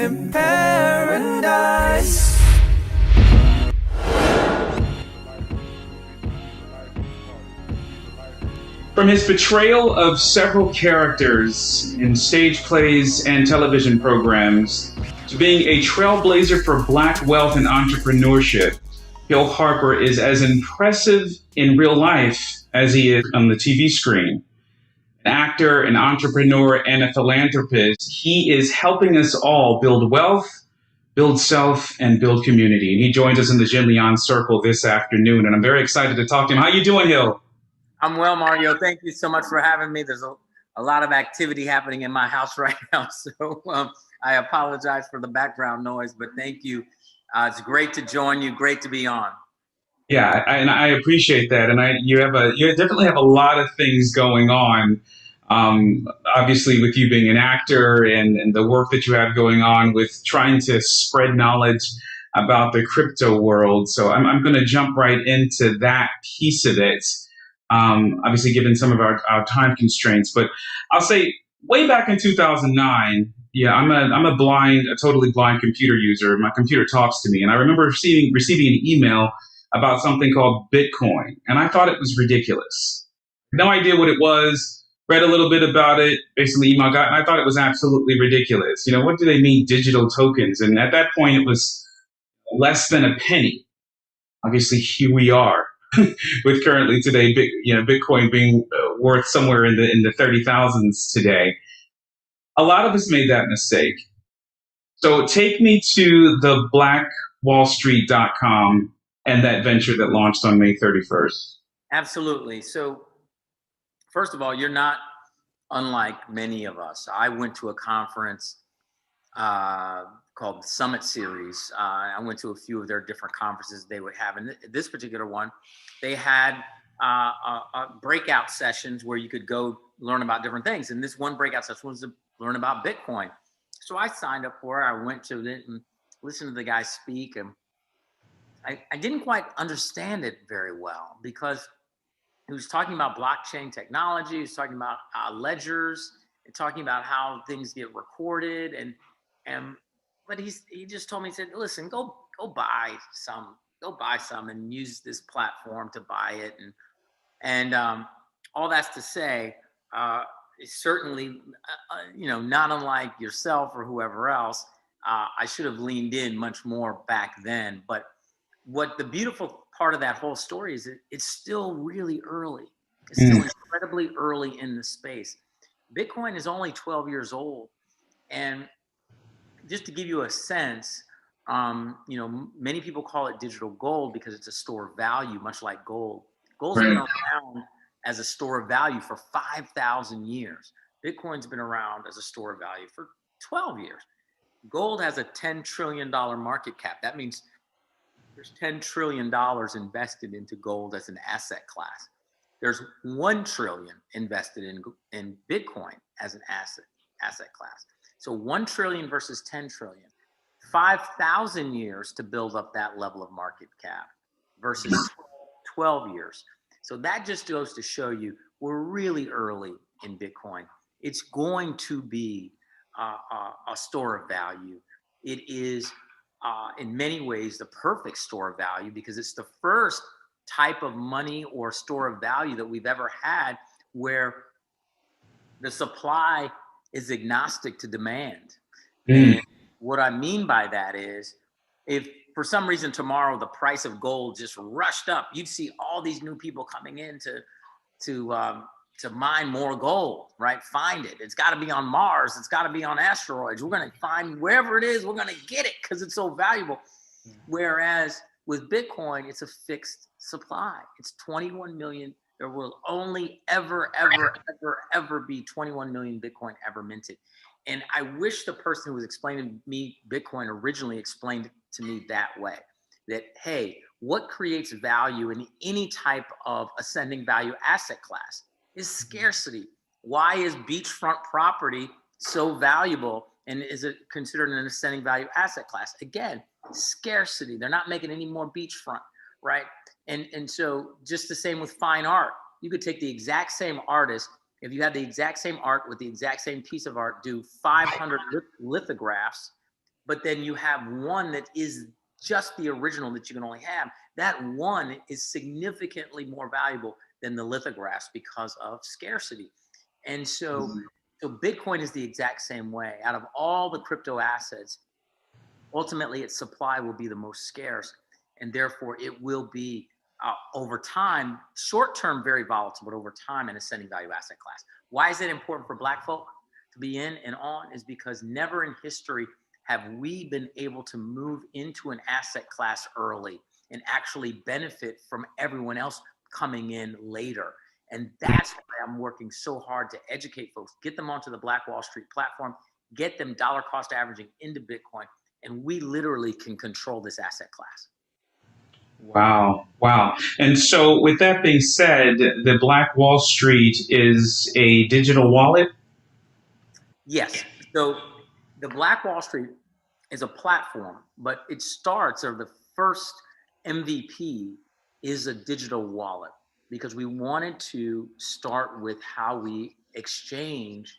live in paradise. From his portrayal of several characters in stage plays and television programs, to being a trailblazer for Black wealth and entrepreneurship, Hill Harper is as impressive in real life as he is on the TV screen. An actor, an entrepreneur, and a philanthropist, he is helping us all build wealth, build self, and build community. And he joins us in the Jenleeion Circle this afternoon, and I'm very excited to talk to him. How you doing, Hill? I'm well, Mario. Thank you so much for having me. There's a lot of activity happening in my house right now, so I apologize for the background noise, but thank you. It's great to join you. Great to be on. Yeah, and I appreciate that. And you definitely have a lot of things going on. Obviously, with you being an actor and the work that you have going on with trying to spread knowledge about the crypto world. So I'm going to jump right into that piece of it. Obviously, given some of our time constraints, but I'll say way back in 2009, yeah, I'm a totally blind computer user. My computer talks to me, and I remember receiving an email about something called Bitcoin, and I thought it was ridiculous. No idea what it was. Read a little bit about it, basically email got, and I thought it was absolutely ridiculous. You know, what do they mean digital tokens? And at that point, it was less than a penny. Obviously, here we are. With currently today, Bitcoin being worth somewhere in the 30,000s today. A lot of us made that mistake. So take me to the blackwallstreet.com and that venture that launched on May 31st. Absolutely. So first of all, you're not unlike many of us. I went to a conference called the Summit Series. I went to a few of their different conferences they would have. And this particular one, they had breakout sessions where you could go learn about different things. And this one breakout session was to learn about Bitcoin. So I signed up for it. I went to it and listened to the guy speak. And I didn't quite understand it very well because he was talking about blockchain technology. He was talking about ledgers and talking about how things get recorded. But he just told me, he said, listen, go buy some and use this platform to buy it. And all that's to say, certainly, not unlike yourself or whoever else, I should have leaned in much more back then. But what the beautiful part of that whole story is, it's still really early. It's still incredibly early in the space. Bitcoin is only 12 years old. And just to give you a sense, many people call it digital gold because it's a store of value, much like gold. Gold's been around as a store of value for 5,000 years. Bitcoin's been around as a store of value for 12 years. Gold has a $10 trillion market cap. That means there's $10 trillion invested into gold as an asset class. There's $1 trillion invested in Bitcoin as an asset class. So 1 trillion versus 10 trillion, 5,000 years to build up that level of market cap versus 12 years. So that just goes to show you we're really early in Bitcoin. It's going to be a store of value. It is in many ways the perfect store of value because it's the first type of money or store of value that we've ever had where the supply is agnostic to demand. And what I mean by that is, if for some reason tomorrow the price of gold just rushed up, you'd see all these new people coming in to mine more gold, right? Find it. It's got to be on Mars. It's got to be on asteroids. We're going to find wherever it is. We're going to get it because it's so valuable. Whereas with Bitcoin, it's a fixed supply. It's 21 million. There will only ever be 21 million Bitcoin ever minted. And I wish the person who was explaining to me Bitcoin originally explained it to me that way. That, hey, what creates value in any type of ascending value asset class is scarcity. Why is beachfront property so valuable and is it considered an ascending value asset class? Again, scarcity. They're not making any more beachfront, right? And so just the same with fine art. You could take the exact same artist, if you had the exact same art with the exact same piece of art, do 500 lithographs, but then you have one that is just the original that you can only have. That one is significantly more valuable than the lithographs because of scarcity. And so, so Bitcoin is the exact same way. Out of all the crypto assets, ultimately its supply will be the most scarce, and therefore it will be over time, short term very volatile, but over time an ascending value asset class. Why is it important for Black folk to be in and on? Is because never in history have we been able to move into an asset class early and actually benefit from everyone else coming in later. And that's why I'm working so hard to educate folks, get them onto the Black Wall Street platform, get them dollar cost averaging into Bitcoin, and we literally can control this asset class. Wow. Wow. And so with that being said, the Black Wall Street is a digital wallet? Yes. So the Black Wall Street is a platform, but it starts, or the first MVP is a digital wallet, because we wanted to start with how we exchange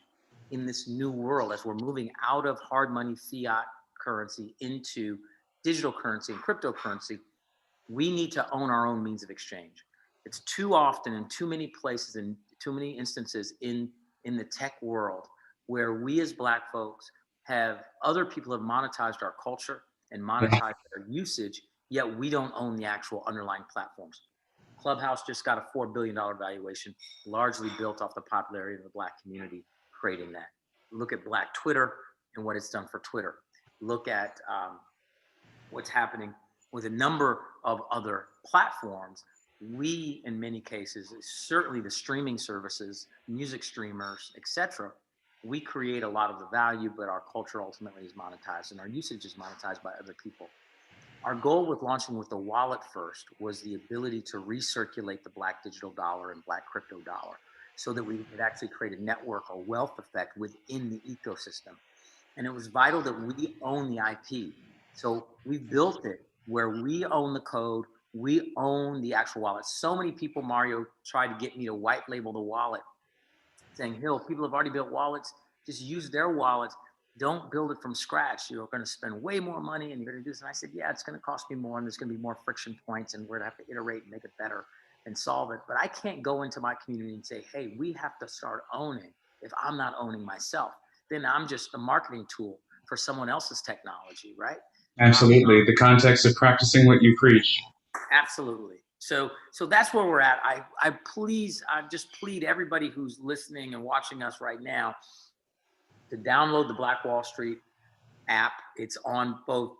in this new world as we're moving out of hard money fiat currency into digital currency and cryptocurrency. We need to own our own means of exchange. It's too often in too many places and too many instances in the tech world where we as Black folks have other people have monetized our culture and monetized our usage, yet we don't own the actual underlying platforms. Clubhouse just got a $4 billion valuation, largely built off the popularity of the Black community creating that. Look at Black Twitter and what it's done for Twitter. Look at what's happening with a number of other platforms. We, in many cases, certainly the streaming services, music streamers, etc., we create a lot of the value, but our culture ultimately is monetized and our usage is monetized by other people. Our goal with launching with the wallet first was the ability to recirculate the Black digital dollar and Black crypto dollar so that we could actually create a network or wealth effect within the ecosystem. And it was vital that we own the IP. So we built it where we own the code, we own the actual wallet. So many people, Mario, tried to get me to white label the wallet, saying, Hill, people have already built wallets, just use their wallets. Don't build it from scratch. You're going to spend way more money and you're going to do this. And I said, yeah, it's going to cost me more and there's going to be more friction points and we're going to have to iterate and make it better and solve it. But I can't go into my community and say, hey, we have to start owning if I'm not owning myself. Then I'm just a marketing tool for someone else's technology, right? Absolutely. The context of practicing what you preach. Absolutely. So that's where we're at. I just plead everybody who's listening and watching us right now to download the Black Wall Street app. It's on both,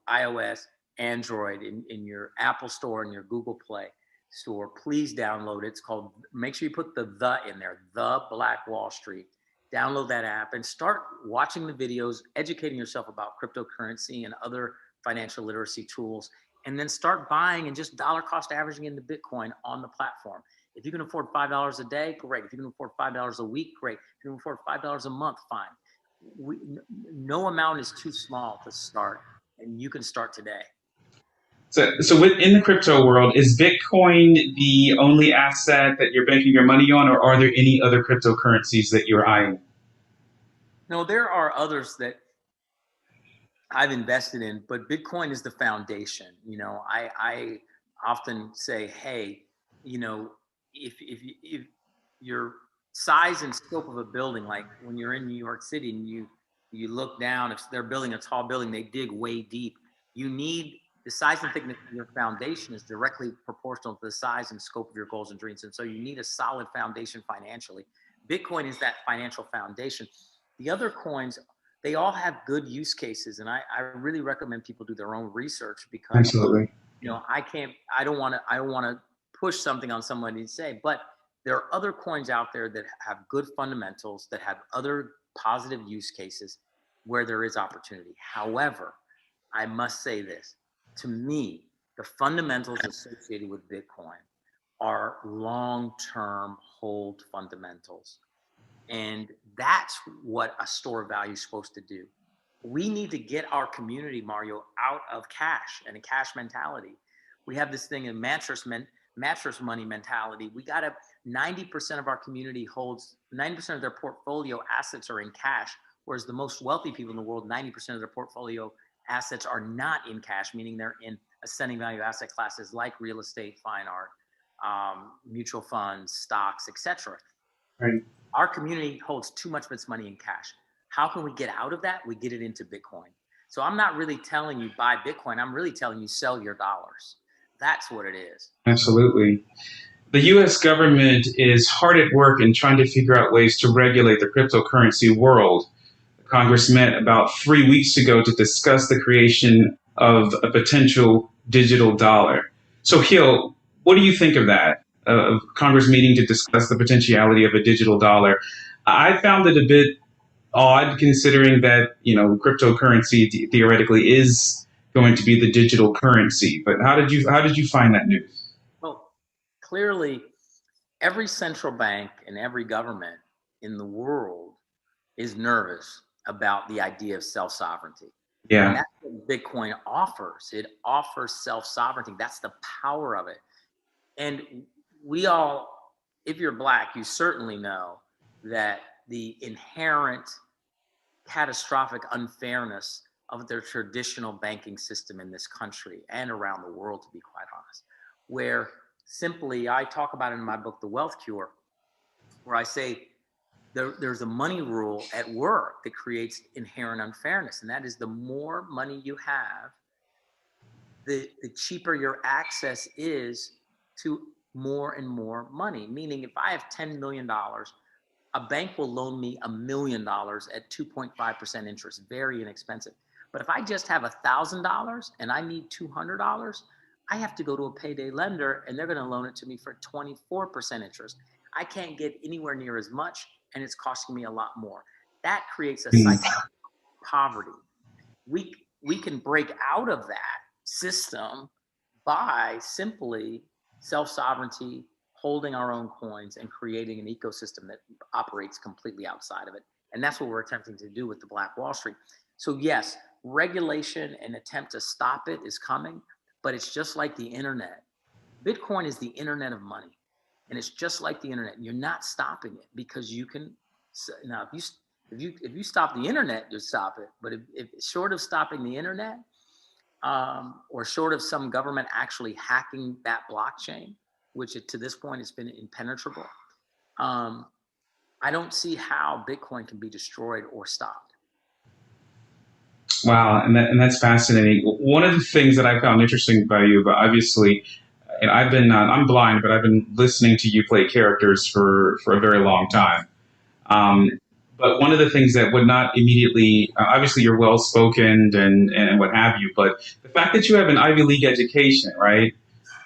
iOS, Android, in your Apple Store and your Google Play Store. Please download it. It's called, make sure you put the in there, the Black Wall Street. Download that app and start watching the videos, educating yourself about cryptocurrency and other financial literacy tools, and then start buying and just dollar cost averaging into Bitcoin on the platform. If you can afford $5 a day, great. If you can afford $5 a week, great. If you can afford $5 a month, fine. No amount is too small to start, and you can start today. So within the crypto world, is Bitcoin the only asset that you're banking your money on, or are there any other cryptocurrencies that you're eyeing? No, there are others that I've invested in, but Bitcoin is the foundation. I often say, hey, if your size and scope of a building, like when you're in New York City and you look down, if they're building a tall building, they dig way deep. You need the size and thickness of your foundation is directly proportional to the size and scope of your goals and dreams. And so you need a solid foundation financially. Bitcoin is that financial foundation. The other coins, they all have good use cases. And I really recommend people do their own research because, Absolutely. I don't want to push something on someone and say, but there are other coins out there that have good fundamentals, that have other positive use cases where there is opportunity. However, I must say this, to me, the fundamentals associated with Bitcoin are long-term hold fundamentals. And that's what a store of value is supposed to do. We need to get our community, Mario, out of cash and a cash mentality. We have this thing in mattress money mentality. We got to, 90% of our community holds, 90% of their portfolio assets are in cash. Whereas the most wealthy people in the world, 90% of their portfolio assets are not in cash, meaning they're in ascending value asset classes like real estate, fine art, mutual funds, stocks, etc. Right. Our community holds too much of its money in cash. How can we get out of that? We get it into Bitcoin. So I'm not really telling you buy Bitcoin. I'm really telling you sell your dollars. That's what it is. Absolutely. The U.S. government is hard at work in trying to figure out ways to regulate the cryptocurrency world. Congress met about 3 weeks ago to discuss the creation of a potential digital dollar. So, Hill, what do you think of that? Of Congress meeting to discuss the potentiality of a digital dollar? I found it a bit odd, considering that cryptocurrency theoretically is going to be the digital currency. But how did you find that news? Well, clearly, every central bank and every government in the world is nervous about the idea of self-sovereignty. And Yeah. that's what Bitcoin offers. It offers self-sovereignty. That's the power of it. And we all, if you're Black, you certainly know that the inherent catastrophic unfairness of their traditional banking system in this country and around the world, to be quite honest, where simply, I talk about it in my book, The Wealth Cure, where I say there's a money rule at work that creates inherent unfairness. And that is, the more money you have, the cheaper your access is to more and more money. Meaning, if I have $10 million, a bank will loan me $1 million at 2.5% interest, very inexpensive. But if I just have $1,000 and I need $200, I have to go to a payday lender and they're going to loan it to me for 24% interest. I can't get anywhere near as much, and it's costing me a lot more. That creates a cycle of poverty. We can break out of that system by simply self-sovereignty, holding our own coins, and creating an ecosystem that operates completely outside of it. And that's what we're attempting to do with the Black Wall Street. So yes, regulation and attempt to stop it is coming, but it's just like the internet. Bitcoin is the internet of money, and it's just like the internet. You're not stopping it, because you can. Now, if you stop the internet, you stop it. But if short of stopping the internet, or short of some government actually hacking that blockchain, which to this point has been impenetrable, I don't see how Bitcoin can be destroyed or stopped. Wow, and that's fascinating. One of the things that I found interesting by you, but obviously, and I'm blind, but I've been listening to you play characters for a very long time. Um, but one of the things that would not immediately, obviously, you're well spoken and what have you, but the fact that you have an Ivy League education, right?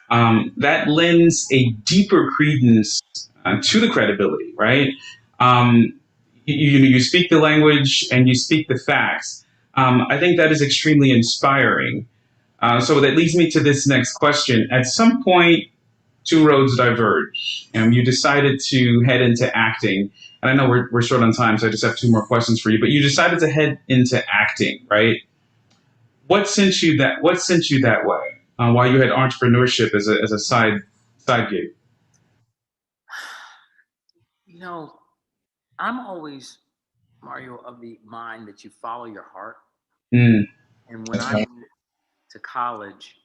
That lends a deeper credence to the credibility, right? Um, you speak the language and you speak the facts. I think that is extremely inspiring. So that leads me to this next question. At some point, two roads diverged. You decided to head into acting. And I know we're short on time, so I just have two more questions for you. But you decided to head into acting, right? What sent you that? What sent you that way? While you had entrepreneurship as a side gig. You know, I'm always, Mario, of the mind that you follow your heart. Mm, And when I went to college,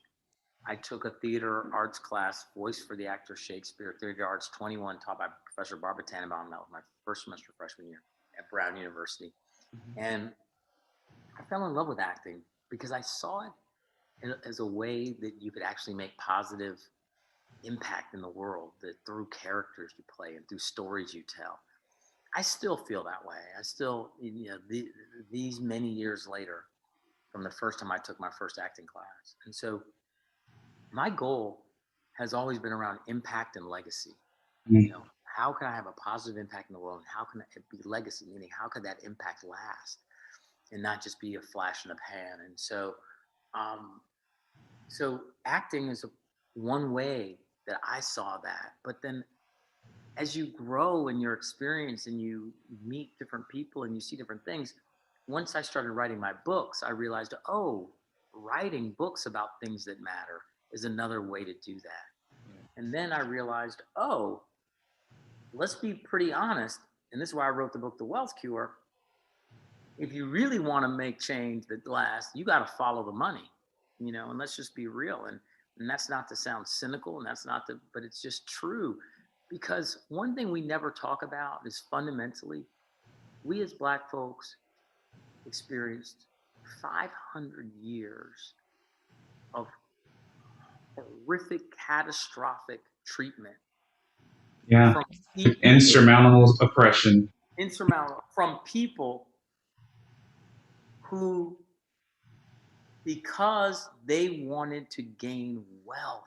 I took a theater arts class, Voice for the Actor Shakespeare, Theater Arts 21, taught by Professor Barbara Tannenbaum. That was my first semester freshman year at Brown University. And I fell in love with acting because I saw it as a way that you could actually make positive impact in the world, that through characters you play and through stories you tell. I still feel that way. I still, these many years later, from the first time I took my first acting class. And so my goal has always been around impact and legacy. mm, How can I have a positive impact in the world, and how can it be legacy? Meaning, how could that impact last and not just be a flash in the pan? And so, so acting is one way that I saw that. But then, as you grow in your experience and you meet different people and you see different things, once I started writing my books, I realized, oh, writing books about things that matter is another way to do that. And then I realized, oh, let's be pretty honest. And this is why I wrote the book, The Wealth Cure. if you really want to make change that lasts, you got to follow the money, and let's just be real. And that's not to sound cynical, and that's not to, but it's just true. Because one thing we never talk about is fundamentally, we as Black folks experienced 500 years of horrific, catastrophic treatment Yeah. from people, Insurmountable oppression. insurmountable, from people who, because they wanted to gain wealth,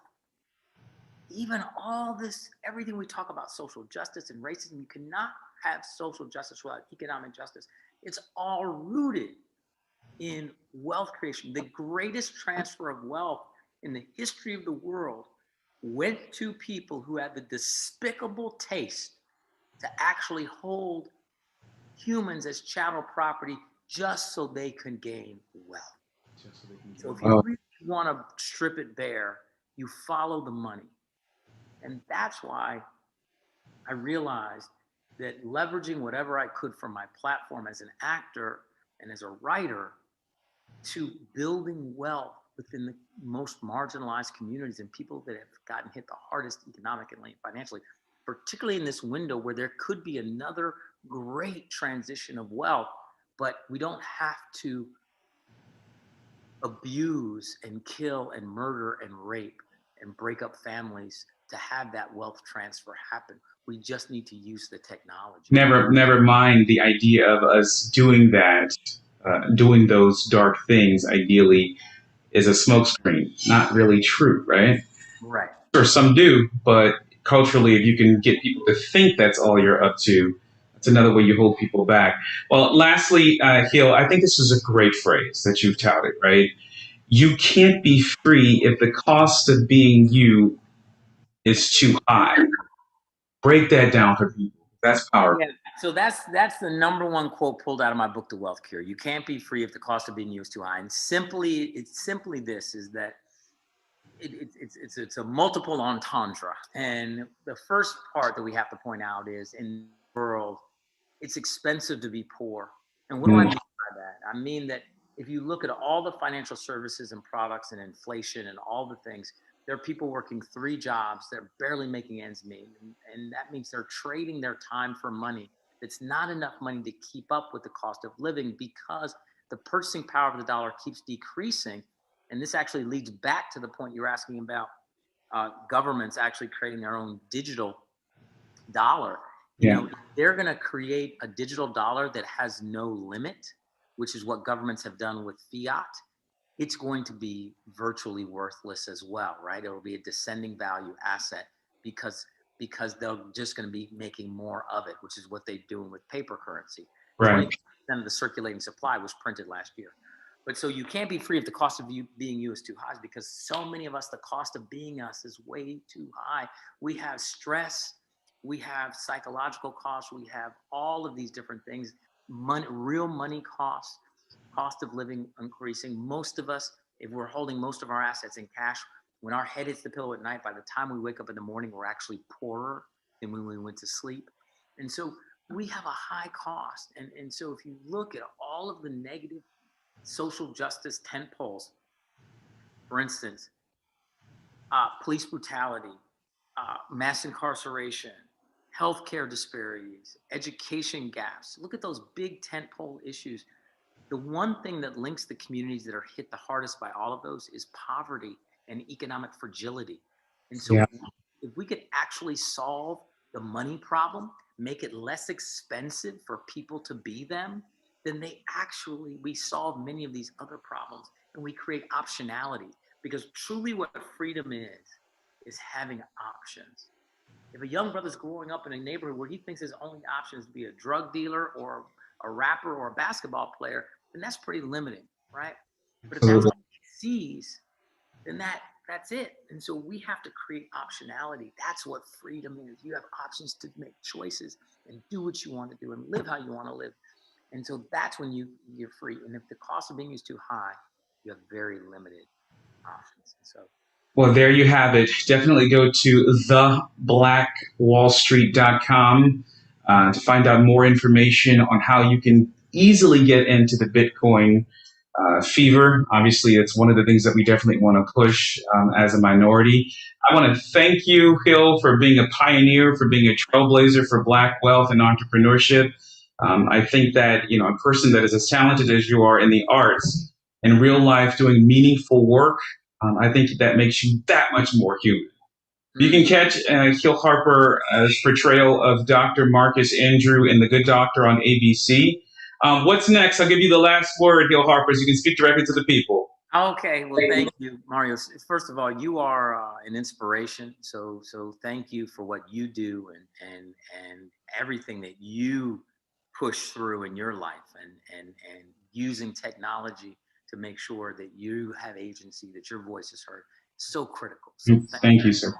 even all this, everything we talk about, social justice and racism, you cannot have social justice without economic justice. It's all rooted in wealth creation. The greatest transfer of wealth in the history of the world went to people who had the despicable taste to actually hold humans as chattel property just so they could gain wealth. So if you really want to strip it bare, you follow the money. And that's why I realized that leveraging whatever I could from my platform as an actor and as a writer to building wealth within the most marginalized communities and people that have gotten hit the hardest economically and financially, particularly in this window where there could be another great transition of wealth, but we don't have to abuse and kill and murder and rape and break up families to have that wealth transfer happen. We just need to use the technology. Never mind the idea of us doing that, doing those dark things, ideally, is a smokescreen. Not really true, right? Right. Sure, some do, but culturally, if you can get people to think that's all you're up to, that's another way you hold people back. Well, lastly, Hill, I think this is a great phrase that you've touted, right? You can't be free if the cost of being you is too high. Break that down for people. That's powerful. Yeah. So that's the number one quote pulled out of my book, The Wealth Cure. You can't be free if the cost of being you is too high. And it's simply this: is that it's a multiple entendre. And the first part that we have to point out is, in the world, it's expensive to be poor. And what do I mean by that? I mean that if you look at all the financial services and products and inflation and all the things, there are people working 3 jobs. They're barely making ends meet. And that means they're trading their time for money. It's not enough money to keep up with the cost of living because the purchasing power of the dollar keeps decreasing. And this actually leads back to the point you're asking about governments actually creating their own digital dollar. You know, they're going to create a digital dollar that has no limit, which is what governments have done with fiat. It's going to be virtually worthless as well, right? It will be a descending value asset because they're just going to be making more of it, which is what they're doing with paper currency. Right. 20% of the circulating supply was printed last year. But so you can't be free if the cost of you being you is too high, because so many of us, the cost of being us is way too high. We have stress, we have psychological costs, we have all of these different things, money, real money costs, cost of living increasing. Most of us, if we're holding most of our assets in cash, when our head hits the pillow at night, by the time we wake up in the morning, we're actually poorer than when we went to sleep. And so we have a high cost. And so if you look at all of the negative social justice tent poles, for instance, police brutality, mass incarceration, healthcare disparities, education gaps. Look at those big tentpole issues. The one thing that links the communities that are hit the hardest by all of those is poverty and economic fragility. And so if we could actually solve the money problem, make it less expensive for people to be them, then we solve many of these other problems, and we create optionality. Because truly what freedom is having options. If a young brother's growing up in a neighborhood where he thinks his only option is to be a drug dealer or a rapper or a basketball player, then that's pretty limiting, right? But if that's what he sees, then that's it. And so we have to create optionality. That's what freedom is. You have options to make choices and do what you want to do and live how you want to live. And so that's when you're free. And if the cost of being is too high, you have very limited options. So, well, there you have it. Definitely go to thebblackwallstreet.com to find out more information on how you can easily get into the Bitcoin fever. Obviously, it's one of the things that we definitely want to push as a minority. I want to thank you, Hill, for being a pioneer, for being a trailblazer for Black wealth and entrepreneurship. I think that, you know, a person that is as talented as you are in the arts, in real life, doing meaningful work, I think that makes you that much more human. You can catch Hill Harper's portrayal of Dr. Marcus Andrew in The Good Doctor on ABC. What's next? I'll give you the last word, Hill Harper, so you can speak directly to the people. Okay, well, thank you, Mario. First of all, you are an inspiration. So thank you for what you do and everything that you push through in your life and using technology to make sure that you have agency, that your voice is heard. So critical. So thank you, sir.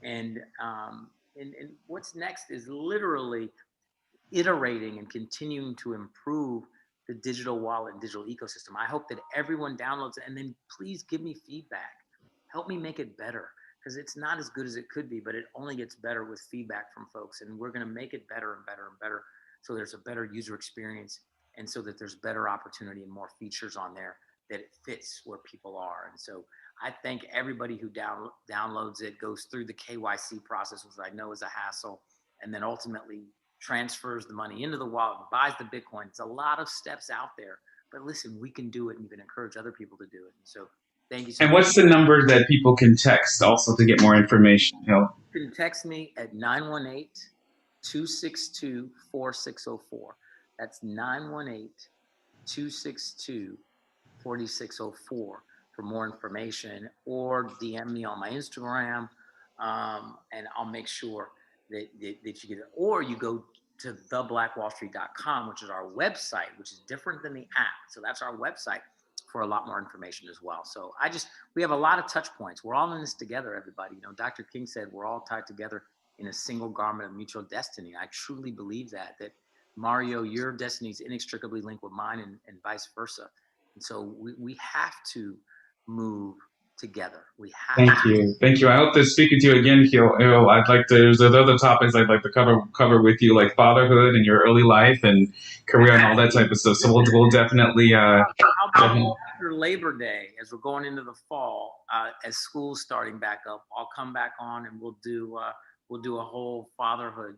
And what's next is literally iterating and continuing to improve the digital wallet and digital ecosystem. I hope that everyone downloads it, and then please give me feedback. Help me make it better, because it's not as good as it could be, but it only gets better with feedback from folks. And we're going to make it better and better and better, so there's a better user experience, and so that there's better opportunity and more features on there that it fits where people are. And so I thank everybody who downloads it, goes through the KYC process, which I know is a hassle, and then ultimately transfers the money into the wallet, buys the Bitcoin. It's a lot of steps out there, but listen, we can do it, and you can encourage other people to do it. And so thank you so much. And what's the number that people can text also to get more information, Hill? You can text me at 918-262-4604. That's 918-262-4604 for more information, or DM me on my Instagram, and I'll make sure that you get it. Or you go to theblackwallstreet.com, which is our website, which is different than the app. So that's our website for a lot more information as well. So we have a lot of touch points. We're all in this together, everybody. You know, Dr. King said we're all tied together in a single garment of mutual destiny. I truly believe that Mario, your destiny is inextricably linked with mine, and vice versa. And so we have to move together. We have Thank you. I hope to speak with you again, Hill. I'd like to, there's other topics I'd like to cover with you, like fatherhood and your early life and career and all that type of stuff. So we'll definitely how about after Labor Day, as we're going into the fall, as school's starting back up, I'll come back on and we'll do a whole fatherhood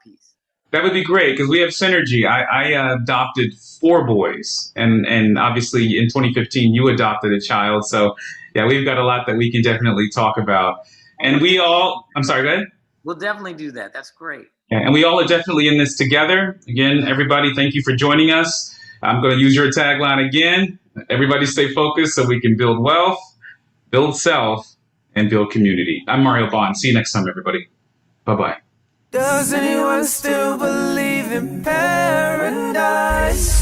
piece. That would be great, because we have synergy. I adopted 4 boys, and obviously in 2015 you adopted a child. So yeah, we've got a lot that we can definitely talk about. And we all, I'm sorry, go ahead. We'll definitely do that. That's great. Yeah, and we all are definitely in this together. Again, everybody, thank you for joining us. I'm going to use your tagline again. Everybody stay focused so we can build wealth, build self, and build community. I'm Mario Bond. See you next time, everybody. Bye-bye. Does anyone still believe in paradise?